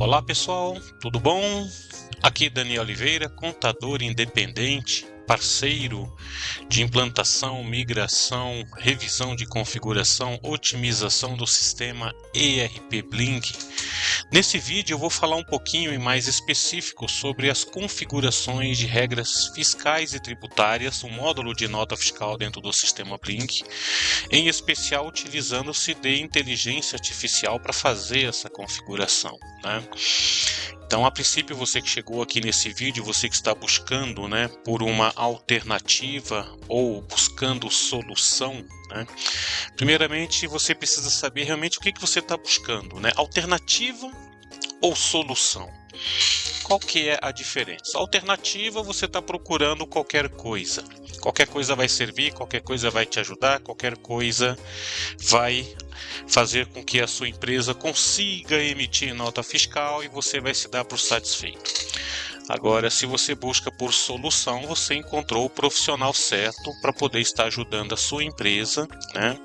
Olá pessoal, tudo bom? Aqui Daniel Oliveira, contador independente, parceiro de implantação, migração, revisão de configuração, otimização do sistema ERP Blink. Nesse vídeo eu vou falar um pouquinho e mais específico sobre as configurações de regras fiscais e tributárias, um módulo de nota fiscal dentro do sistema Blink, em especial utilizando-se de inteligência artificial para fazer essa configuração, né? Então, a princípio, você que chegou aqui nesse vídeo, você que está buscando, né, por uma alternativa ou buscando solução, né? Primeiramente, você precisa saber realmente o que você está buscando, né? Alternativa ou solução? Qual que é a diferença? Alternativa, você está procurando qualquer coisa. Qualquer coisa vai servir, qualquer coisa vai te ajudar, qualquer coisa vai fazer com que a sua empresa consiga emitir nota fiscal e você vai se dar por satisfeito. Agora, se você busca por solução, você encontrou o profissional certo para poder estar ajudando a sua empresa, né,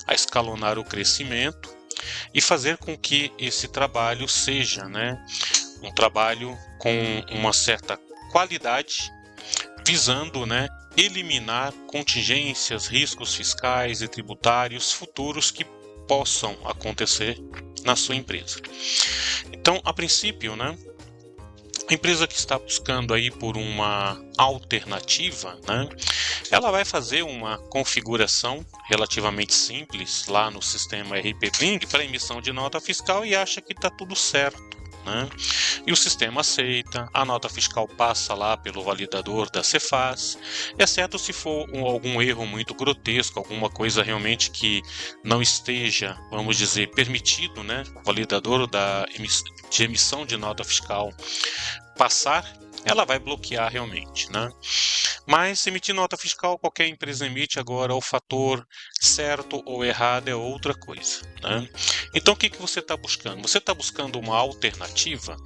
a escalonar o crescimento e fazer com que esse trabalho seja, né, um trabalho com uma certa qualidade, visando, né, eliminar contingências, riscos fiscais e tributários futuros que possam acontecer na sua empresa. Então, a princípio, né, a empresa que está buscando aí por uma alternativa, né, ela vai fazer uma configuração relativamente simples lá no sistema ERP Blink para emissão de nota fiscal e acha que está tudo certo, né? E o sistema aceita, a nota fiscal passa lá pelo validador da Cefaz, exceto se for algum erro muito grotesco, alguma coisa realmente que não esteja, vamos dizer, permitido, né? O validador de emissão de nota fiscal passar, ela vai bloquear realmente, né? Mas emitir nota fiscal, qualquer empresa emite. Agora, o fator certo ou errado é outra coisa, né? Então, o que você está buscando? Você está buscando uma alternativa?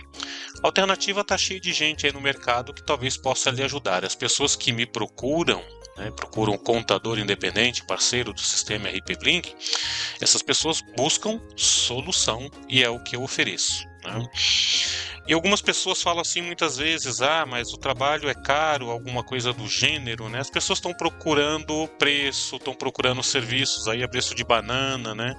A alternativa está cheia de gente aí no mercado que talvez possa lhe ajudar. As pessoas que me procuram, né, procuram um contador independente, parceiro do sistema ERP Blink, essas pessoas buscam solução e é o que eu ofereço, né? E algumas pessoas falam assim muitas vezes, mas o trabalho é caro, alguma coisa do gênero, né? As pessoas estão procurando preço, estão procurando serviços aí a preço de banana, né?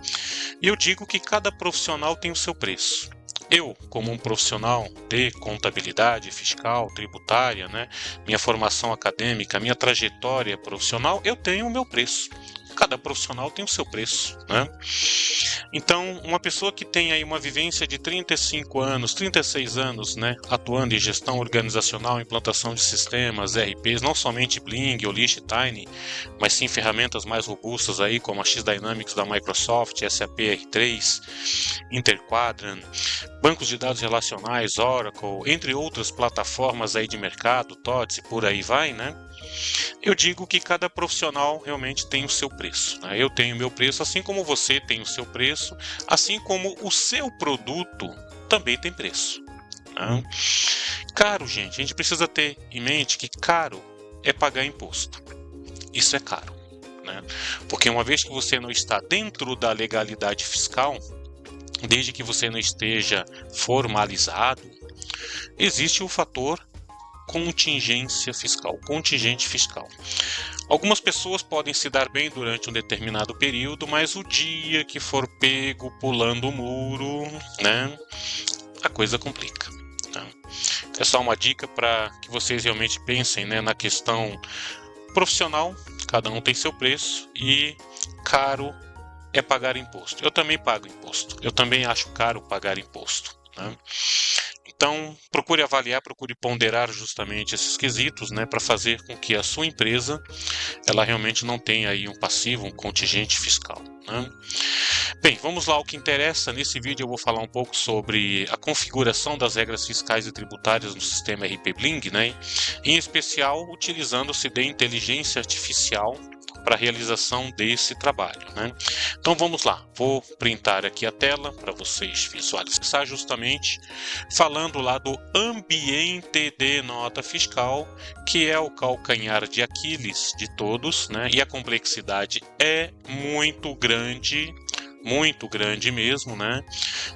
E eu digo que cada profissional tem o seu preço. Eu, como um profissional de contabilidade fiscal, tributária, né, minha formação acadêmica, minha trajetória profissional, eu tenho o meu preço. Cada profissional tem o seu preço, né? Então, uma pessoa que tem aí uma vivência de 35 anos, 36 anos, né, atuando em gestão organizacional, implantação de sistemas, ERPs, não somente Bling ou Lichtine, mas sim ferramentas mais robustas aí, como a X-Dynamics da Microsoft, SAP R3, Interquadrant, bancos de dados relacionais, Oracle, entre outras plataformas aí de mercado, TOTS e por aí vai, né? Eu digo que cada profissional realmente tem o seu preço, né? Eu tenho o meu preço, assim como você tem o seu preço, assim como o seu produto também tem preço, né? Caro, gente, a gente precisa ter em mente que caro é pagar imposto. Isso é caro, né? Porque uma vez que você não está dentro da legalidade fiscal, desde que você não esteja formalizado, existe o fator contingência fiscal, contingente fiscal. Algumas pessoas podem se dar bem durante um determinado período, mas o dia que for pego pulando o muro, né, a coisa complica, né? É só uma dica para que vocês realmente pensem, né, na questão profissional. Cada um tem seu preço e caro é pagar imposto. Eu também pago imposto. Eu também acho caro pagar imposto, né? Então, procure avaliar, procure ponderar justamente esses quesitos, né, para fazer com que a sua empresa ela realmente não tenha aí um passivo, um contingente fiscal, né? Bem, vamos lá ao que interessa. Nesse vídeo eu vou falar um pouco sobre a configuração das regras fiscais e tributárias no sistema ERP Blink, né, em especial utilizando-se de inteligência artificial para a realização desse trabalho, né? Então vamos lá, vou printar aqui a tela para vocês visualizar, justamente falando lá do ambiente de nota fiscal, que é o calcanhar de Aquiles de todos, né? E a complexidade é muito grande muito grande mesmo, né?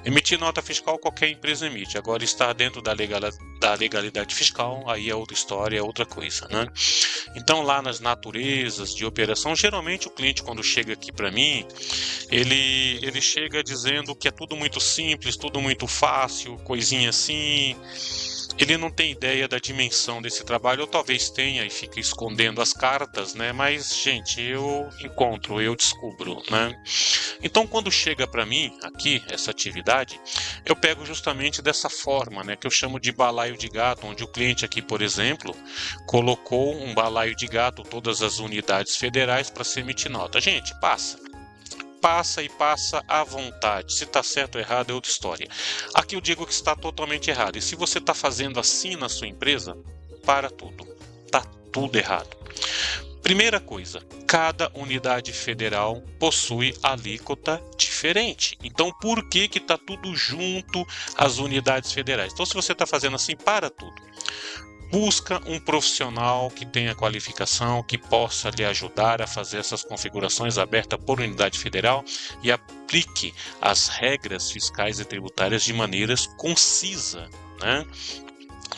Emitir nota fiscal qualquer empresa emite. Agora, estar dentro da legalidade fiscal, aí é outra história, é outra coisa, né? Então, lá nas naturezas de operação, geralmente o cliente, quando chega aqui para mim, ele chega dizendo que é tudo muito simples, tudo muito fácil, coisinha assim. Ele não tem ideia da dimensão desse trabalho, ou talvez tenha e fica escondendo as cartas, né? Mas, gente, eu encontro, eu descubro, né? Então, quando chega para mim aqui essa atividade, eu pego justamente dessa forma, né? Que eu chamo de balaio de gato, onde o cliente aqui, por exemplo, colocou um balaio de gato, todas as unidades federais para se emitir nota. Gente, passa e passa à vontade. Se está certo ou errado é outra história. Aqui eu digo que está totalmente errado. E se você está fazendo assim na sua empresa, para tudo. Está tudo errado. Primeira coisa, cada unidade federal possui alíquota diferente. Então, por que está tudo junto às unidades federais? Então, se você está fazendo assim, para tudo. Busca um profissional que tenha qualificação, que possa lhe ajudar a fazer essas configurações abertas por unidade federal e aplique as regras fiscais e tributárias de maneira concisa, né?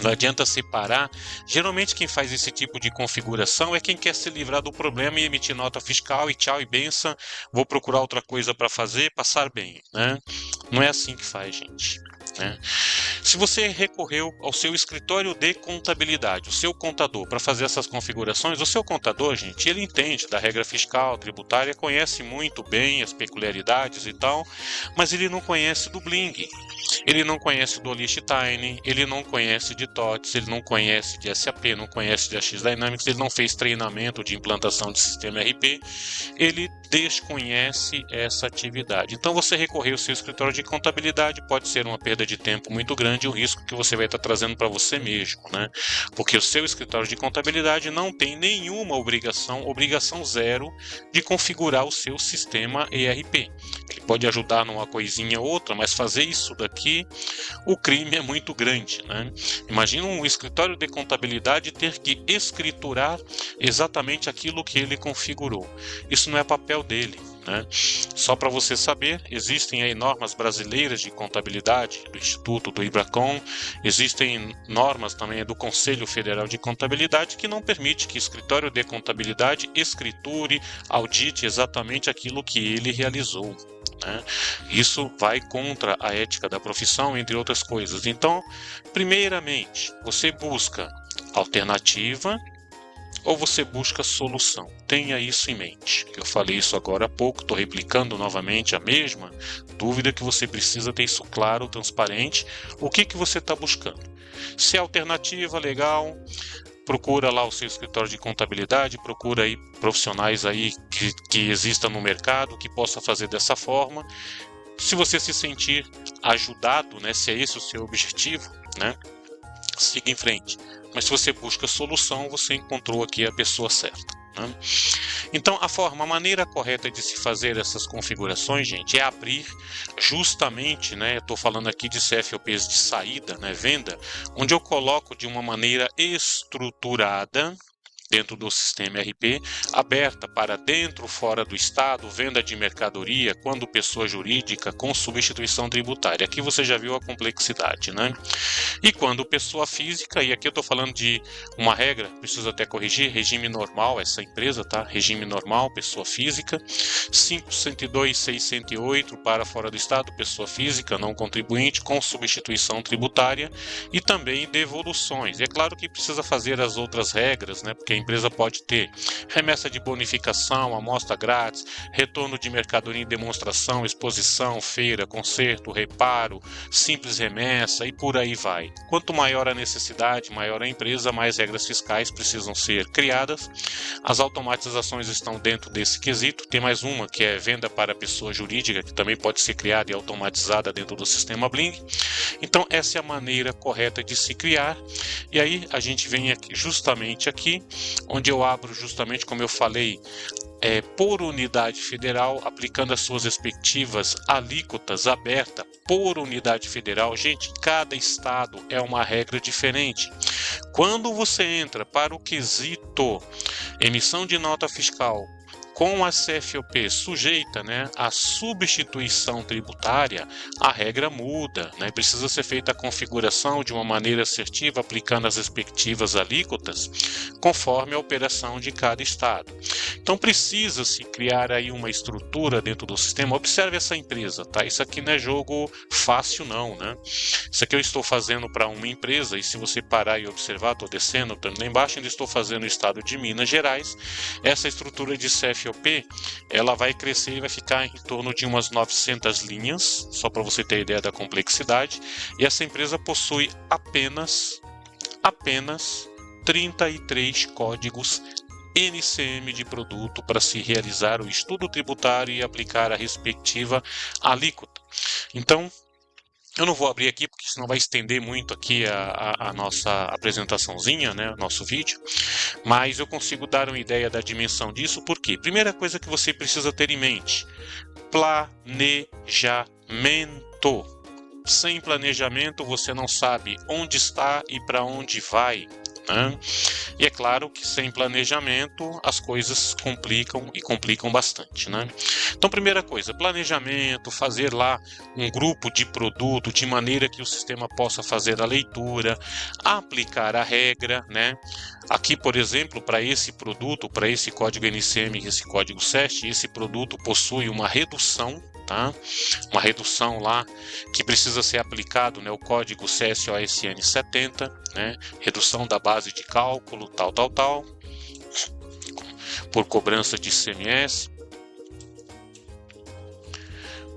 Não adianta separar. Geralmente quem faz esse tipo de configuração é quem quer se livrar do problema e emitir nota fiscal e tchau e benção, vou procurar outra coisa para fazer, passar bem, né? Não é assim que faz, gente, né? Se você recorreu ao seu escritório de contabilidade, o seu contador, para fazer essas configurações, o seu contador, gente, ele entende da regra fiscal, tributária, conhece muito bem as peculiaridades e tal, mas ele não conhece do Bling, ele não conhece do Liechtenstein, ele não conhece de TOTS, ele não conhece de SAP, não conhece de AX Dynamics, ele não fez treinamento de implantação de sistema RP, ele desconhece essa atividade. Então, você recorrer ao seu escritório de contabilidade pode ser uma perda de tempo muito grande e o risco que você vai estar trazendo para você mesmo, né? Porque o seu escritório de contabilidade não tem nenhuma obrigação zero, de configurar o seu sistema ERP. Ele pode ajudar numa coisinha ou outra, mas fazer isso daqui, o crime é muito grande, né? Imagina um escritório de contabilidade ter que escriturar exatamente aquilo que ele configurou. Isso não é papel dele, né? Só para você saber, existem aí normas brasileiras de contabilidade do Instituto, do IBRACON, existem normas também do Conselho Federal de Contabilidade que não permite que o escritório de contabilidade escriture, audite exatamente aquilo que ele realizou, né? Isso vai contra a ética da profissão, entre outras coisas. Então, primeiramente, você busca alternativa ou você busca solução? Tenha isso em mente. Eu falei isso agora há pouco, estou replicando novamente a mesma dúvida, que você precisa ter isso claro, transparente. O que você está buscando? Se é alternativa, legal, procura lá o seu escritório de contabilidade, procura aí profissionais aí que existam no mercado, que possa fazer dessa forma. Se você se sentir ajudado, né, se é esse o seu objetivo, né, siga em frente. Mas se você busca solução, você encontrou aqui a pessoa certa, né? Então, a maneira correta de se fazer essas configurações, gente, é abrir justamente, né? Eu estou falando aqui de CFOPs de saída, né? Venda, onde eu coloco de uma maneira estruturada, dentro do sistema RP, aberta para dentro, fora do estado, venda de mercadoria, quando pessoa jurídica, com substituição tributária. Aqui você já viu a complexidade, né? E quando pessoa física, e aqui eu estou falando de uma regra, preciso até corrigir, regime normal, essa empresa, tá? Regime normal, pessoa física, 502, 608 para fora do estado, pessoa física, não contribuinte, com substituição tributária e também devoluções. E é claro que precisa fazer as outras regras, né? Porque a empresa pode ter remessa de bonificação, amostra grátis, retorno de mercadoria em demonstração, exposição, feira, conserto, reparo, simples remessa e por aí vai. Quanto maior a necessidade, maior a empresa, mais regras fiscais precisam ser criadas. As automatizações estão dentro desse quesito. Tem mais uma, que é venda para pessoa jurídica, que também pode ser criada e automatizada dentro do sistema Bling. Então, essa é a maneira correta de se criar. E aí, a gente vem aqui, justamente aqui, onde eu abro justamente, como eu falei, por unidade federal, aplicando as suas respectivas alíquotas abertas por unidade federal. Gente, cada estado é uma regra diferente. Quando você entra para o quesito emissão de nota fiscal Com a CFOP sujeita, né, à substituição tributária, a regra muda, né, precisa ser feita a configuração de uma maneira assertiva, aplicando as respectivas alíquotas, conforme a operação de cada estado. Então precisa-se criar aí uma estrutura dentro do sistema. Observe essa empresa, tá? Isso aqui não é jogo fácil não, né? Isso aqui eu estou fazendo para uma empresa, e se você parar e observar, estou descendo, estou lá embaixo, ainda estou fazendo no estado de Minas Gerais. Essa estrutura de CFOP, ela vai crescer e vai ficar em torno de umas 900 linhas, só para você ter ideia da complexidade, e essa empresa possui apenas 33 códigos NCM de produto para se realizar o estudo tributário e aplicar a respectiva alíquota. Então, eu não vou abrir aqui, porque senão vai estender muito aqui a nossa apresentaçãozinha, né, o nosso vídeo, mas eu consigo dar uma ideia da dimensão disso, porque primeira coisa que você precisa ter em mente, planejamento. Sem planejamento, você não sabe onde está e para onde vai, né? E é claro que sem planejamento as coisas complicam bastante, né? Então, primeira coisa, planejamento, fazer lá um grupo de produto de maneira que o sistema possa fazer a leitura, aplicar a regra, né? Aqui, por exemplo, para esse produto, para esse código NCM, esse código SEST, esse produto possui uma redução, tá? Uma redução lá que precisa ser aplicado, né, o código CSOSN 70, né, redução da base de cálculo, tal, por cobrança de ICMS,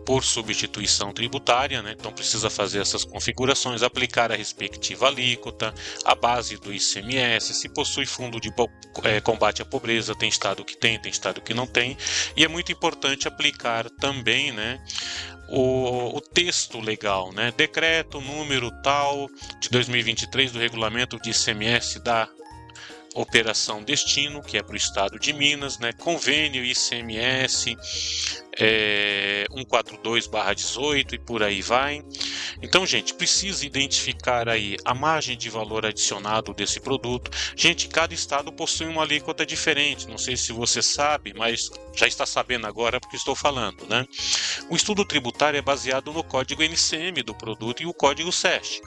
por substituição tributária, né? Então precisa fazer essas configurações, aplicar a respectiva alíquota, a base do ICMS, se possui fundo de combate à pobreza, tem estado que tem estado que não tem, e é muito importante aplicar também, né, o texto legal, né? Decreto número tal de 2023 do regulamento de ICMS da Operação Destino, que é para o estado de Minas, né? Convênio ICMS 142/18 e por aí vai. Então, gente, precisa identificar aí a margem de valor adicionado desse produto. Gente, cada estado possui uma alíquota diferente. Não sei se você sabe, mas já está sabendo agora porque estou falando, né? O estudo tributário é baseado no código NCM do produto e o código SEST.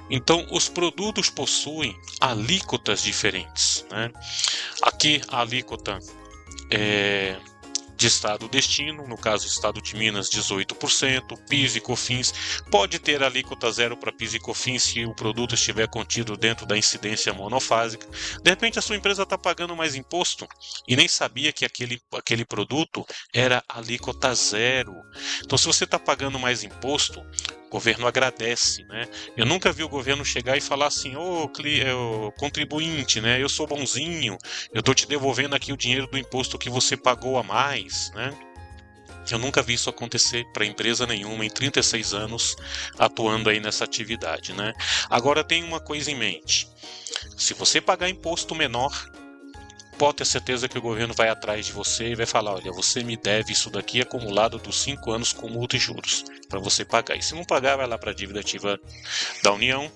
Então, os produtos possuem alíquotas diferentes, né? Aqui a alíquota de estado destino, no caso estado de Minas 18%, PIS e COFINS, pode ter alíquota zero para PIS e COFINS se o produto estiver contido dentro da incidência monofásica. De repente a sua empresa está pagando mais imposto e nem sabia que aquele produto era alíquota zero. Então, se você está pagando mais imposto, o governo agradece, né? Eu nunca vi o governo chegar e falar assim: ô contribuinte, né? Eu sou bonzinho, eu estou te devolvendo aqui o dinheiro do imposto que você pagou a mais, né? Eu nunca vi isso acontecer para empresa nenhuma em 36 anos atuando aí nessa atividade, né? Agora tem uma coisa em mente: se você pagar imposto menor, pode ter certeza que o governo vai atrás de você e vai falar: olha, você me deve isso daqui acumulado dos 5 anos com multa e juros para você pagar. E se não pagar, vai lá para a dívida ativa da União.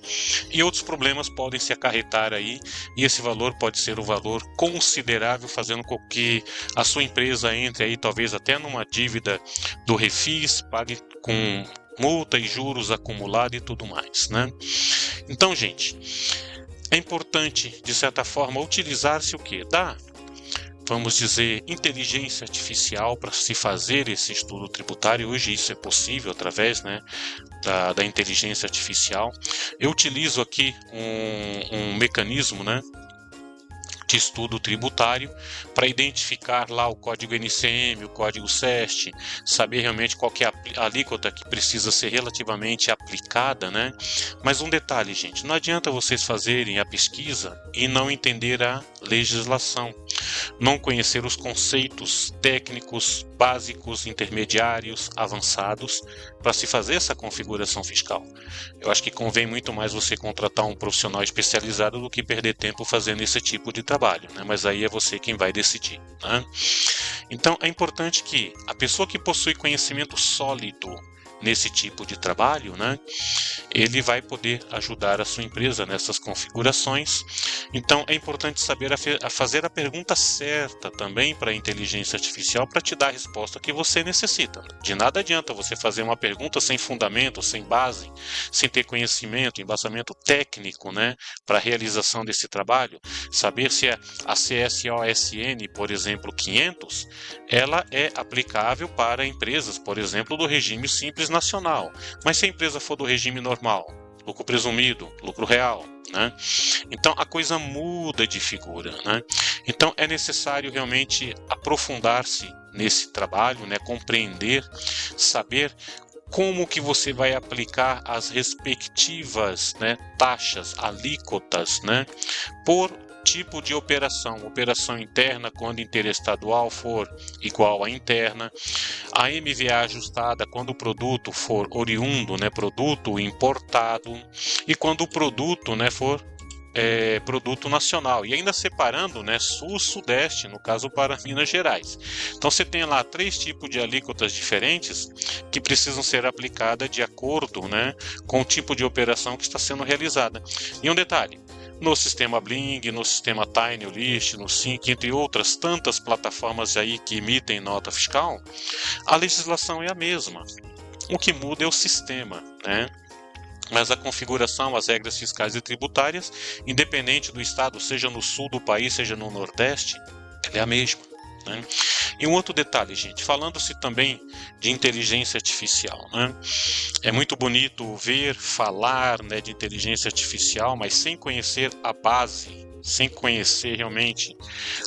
E outros problemas podem se acarretar aí, e esse valor pode ser um valor considerável, fazendo com que a sua empresa entre aí talvez até numa dívida do Refis, pague com multa e juros acumulados e tudo mais, né? Então, gente, é importante, de certa forma, utilizar-se o quê? Vamos dizer, inteligência artificial para se fazer esse estudo tributário. Hoje isso é possível através, né, da inteligência artificial. Eu utilizo aqui um mecanismo, né, de estudo tributário para identificar lá o código NCM, o código SEST, saber realmente qual que é a alíquota que precisa ser relativamente aplicada, né? Mas um detalhe, gente, não adianta vocês fazerem a pesquisa e não entender a legislação, não conhecer os conceitos técnicos básicos, intermediários, avançados para se fazer essa configuração fiscal. Eu acho que convém muito mais você contratar um profissional especializado do que perder tempo fazendo esse tipo de trabalho, né? Mas aí é você quem vai decidir, né? Então é importante que a pessoa que possui conhecimento sólido nesse tipo de trabalho, né, ele vai poder ajudar a sua empresa nessas configurações. Então é importante saber fazer a pergunta certa também para a inteligência artificial para te dar a resposta que você necessita. De nada adianta você fazer uma pergunta sem fundamento, sem base, sem ter conhecimento, embasamento técnico, né, para a realização desse trabalho. Saber se a CSOSN, por exemplo, 500, ela é aplicável para empresas, por exemplo, do regime simples nacional. Mas se a empresa for do regime normal, lucro presumido, lucro real, né? Então a coisa muda de figura, né? Então é necessário realmente aprofundar-se nesse trabalho, né? Compreender, saber como que você vai aplicar as respectivas, né, taxas, alíquotas, né, por tipo de operação interna quando interestadual for igual à interna, a MVA ajustada quando o produto for oriundo, né, produto importado, e quando o produto, né, for produto nacional, e ainda separando, né, sul-sudeste, no caso para Minas Gerais. Então você tem lá 3 tipos de alíquotas diferentes que precisam ser aplicadas de acordo, né, com o tipo de operação que está sendo realizada. E um detalhe: no sistema Bling, no sistema TinyList, no Sync, entre outras tantas plataformas aí que emitem nota fiscal, a legislação é a mesma. O que muda é o sistema, né? Mas a configuração, as regras fiscais e tributárias, independente do estado, seja no sul do país, seja no nordeste, ela é a mesma, né? E um outro detalhe, gente, falando-se também de inteligência artificial, né? É muito bonito ver, falar, né, de inteligência artificial, mas sem conhecer a base, sem conhecer realmente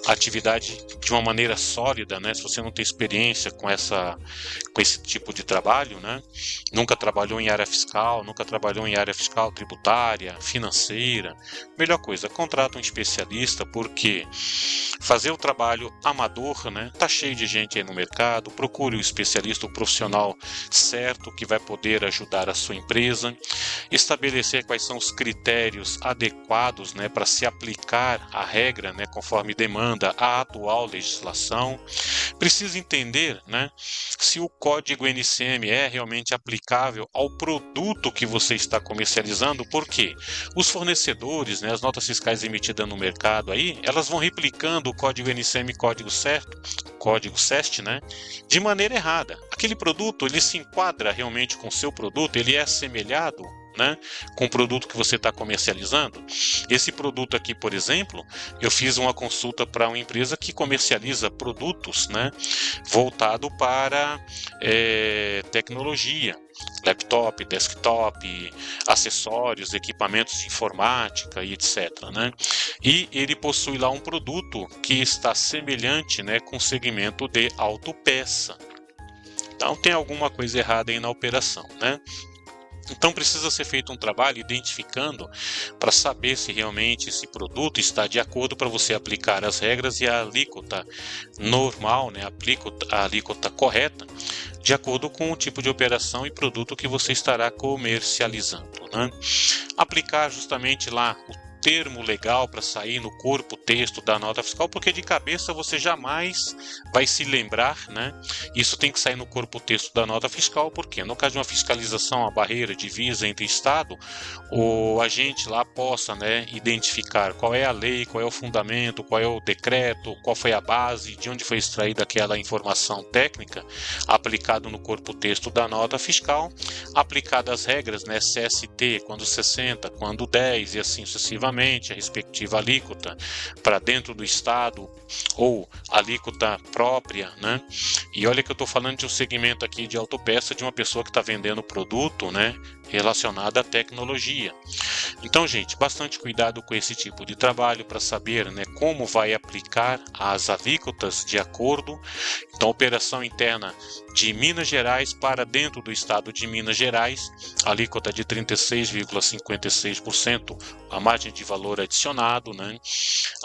a atividade de uma maneira sólida, né? Se você não tem experiência com esse tipo de trabalho, né? Nunca trabalhou em área fiscal, tributária, financeira, melhor coisa, contrata um especialista, porque fazer o trabalho amador, né? Tá cheio de gente aí no mercado. Procure o especialista, o profissional certo que vai poder ajudar a sua empresa, estabelecer quais são os critérios adequados, né, para se aplicar a regra, né, conforme demanda a atual legislação. Precisa entender, né, se o código NCM é realmente aplicável ao produto que você está comercializando, porque os fornecedores, né, as notas fiscais emitidas no mercado aí, elas vão replicando o código NCM, código CEST, né, de maneira errada. Aquele produto, ele se enquadra realmente com o seu produto, ele é assemelhado, né, com o produto que você está comercializando. Esse produto aqui, por exemplo, eu fiz uma consulta para uma empresa que comercializa produtos, né, voltado para tecnologia, laptop, desktop, acessórios, equipamentos de informática e etc, né? E ele possui lá um produto que está semelhante, né, com o segmento de autopeça. Então tem alguma coisa errada aí na operação, né? Então precisa ser feito um trabalho identificando para saber se realmente esse produto está de acordo para você aplicar as regras e a alíquota normal, né, a alíquota correta, de acordo com o tipo de operação e produto que você estará comercializando, né? Aplicar justamente lá o termo legal para sair no corpo texto da nota fiscal, porque de cabeça você jamais vai se lembrar, né? Isso tem que sair no corpo texto da nota fiscal, porque no caso de uma fiscalização, a barreira divisa entre estado, o agente lá possa, né, identificar qual é a lei, qual é o fundamento, qual é o decreto, qual foi a base, de onde foi extraída aquela informação técnica, aplicado no corpo texto da nota fiscal, aplicadas as regras, né, CST, quando 60, quando 10 e assim sucessivamente, a respectiva alíquota para dentro do estado ou alíquota própria, né? E olha que eu estou falando de um segmento aqui de autopeça de uma pessoa que está vendendo produto, né, relacionado à tecnologia. Então, gente, bastante cuidado com esse tipo de trabalho para saber, né, como vai aplicar as alíquotas de acordo. Então, operação interna de Minas Gerais para dentro do estado de Minas Gerais, alíquota de 36,56%, a margem de valor adicionado, né?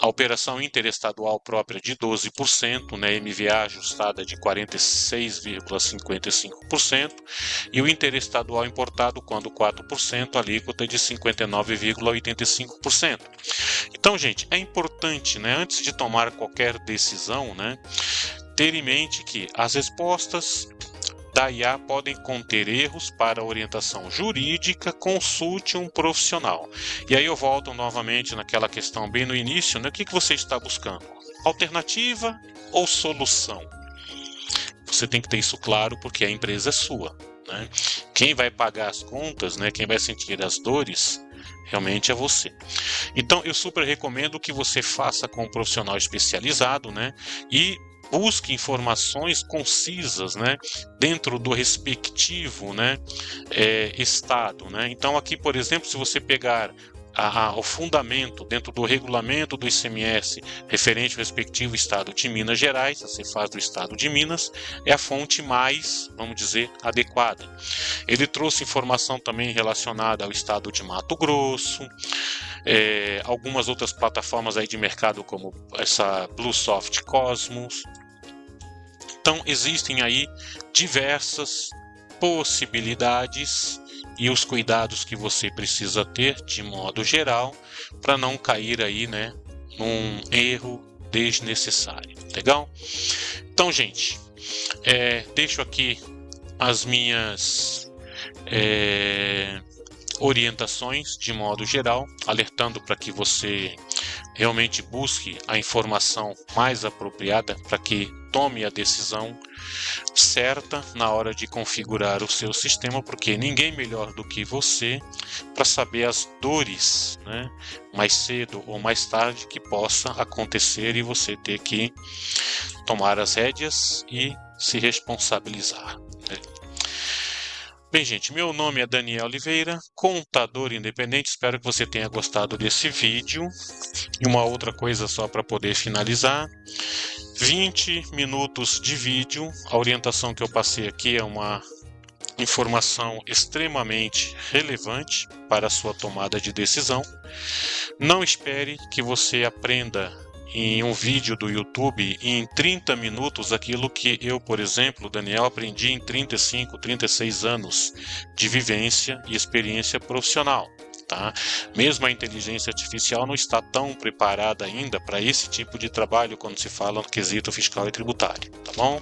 A operação interestadual própria de 12%, né? MVA ajustada de 46,55%, e o interestadual importado quando 4%, alíquota de 59,85%. Então, gente, é importante, né, antes de tomar qualquer decisão, né, ter em mente que as respostas da IA podem conter erros. Para orientação jurídica, consulte um profissional. E aí eu volto novamente naquela questão bem no início, né? O que você está buscando? Alternativa ou solução? Você tem que ter isso claro, porque a empresa é sua, né? Quem vai pagar as contas, né? Quem vai sentir as dores, realmente é você. Então eu super recomendo que você faça com um profissional especializado, né? E busque informações concisas, né, dentro do respectivo, né, estado, né? Então aqui, por exemplo, se você pegar o fundamento dentro do regulamento do ICMS referente ao respectivo estado de Minas Gerais, a Cefaz do estado de Minas, é a fonte mais, vamos dizer, adequada. Ele trouxe informação também relacionada ao estado de Mato Grosso, algumas outras plataformas aí de mercado como essa Bluesoft Cosmos. Então existem aí diversas possibilidades e os cuidados que você precisa ter de modo geral para não cair aí, né, num erro desnecessário. Legal? Então, gente, deixo aqui as minhas orientações de modo geral, alertando para que você realmente busque a informação mais apropriada para que tome a decisão certa na hora de configurar o seu sistema, porque ninguém melhor do que você para saber as dores, né, mais cedo ou mais tarde que possa acontecer e você ter que tomar as rédeas e se responsabilizar, né? Bem, gente, meu nome é Daniel Oliveira, contador independente. Espero que você tenha gostado desse vídeo. E uma outra coisa só para poder finalizar: 20 minutos de vídeo. A orientação que eu passei aqui é uma informação extremamente relevante para a sua tomada de decisão. Não espere que você aprenda em um vídeo do YouTube em 30 minutos aquilo que eu, por exemplo, Daniel, aprendi em 35, 36 anos de vivência e experiência profissional. Tá? Mesmo a inteligência artificial não está tão preparada ainda para esse tipo de trabalho quando se fala no quesito fiscal e tributário, tá bom?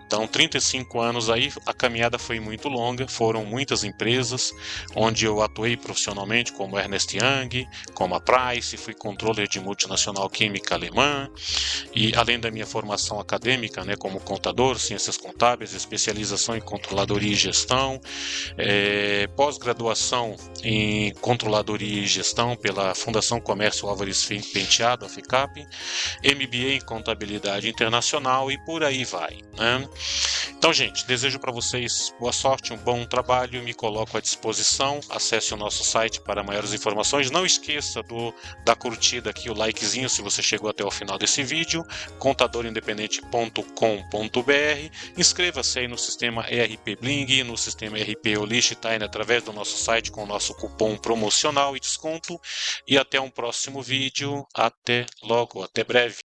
Então, 35 anos aí, a caminhada foi muito longa, foram muitas empresas onde eu atuei profissionalmente, como Ernst Young, como a Price, fui controller de multinacional química alemã, e além da minha formação acadêmica, né, como contador, ciências contábeis, especialização em controladoria e gestão, pós-graduação em controladoria e gestão pela Fundação Comércio Álvares Penteado, a FICAP, MBA em contabilidade internacional e por aí vai, né? Então, gente, desejo para vocês boa sorte, um bom trabalho, me coloco à disposição. Acesse o nosso site para maiores informações. Não esqueça da curtida aqui, o likezinho, se você chegou até o final desse vídeo, contadorindependente.com.br. Inscreva-se aí no sistema ERP Bling, no sistema ERP Olistine, através do nosso site com o nosso cupom promocional e desconto. E até um próximo vídeo. Até logo, até breve.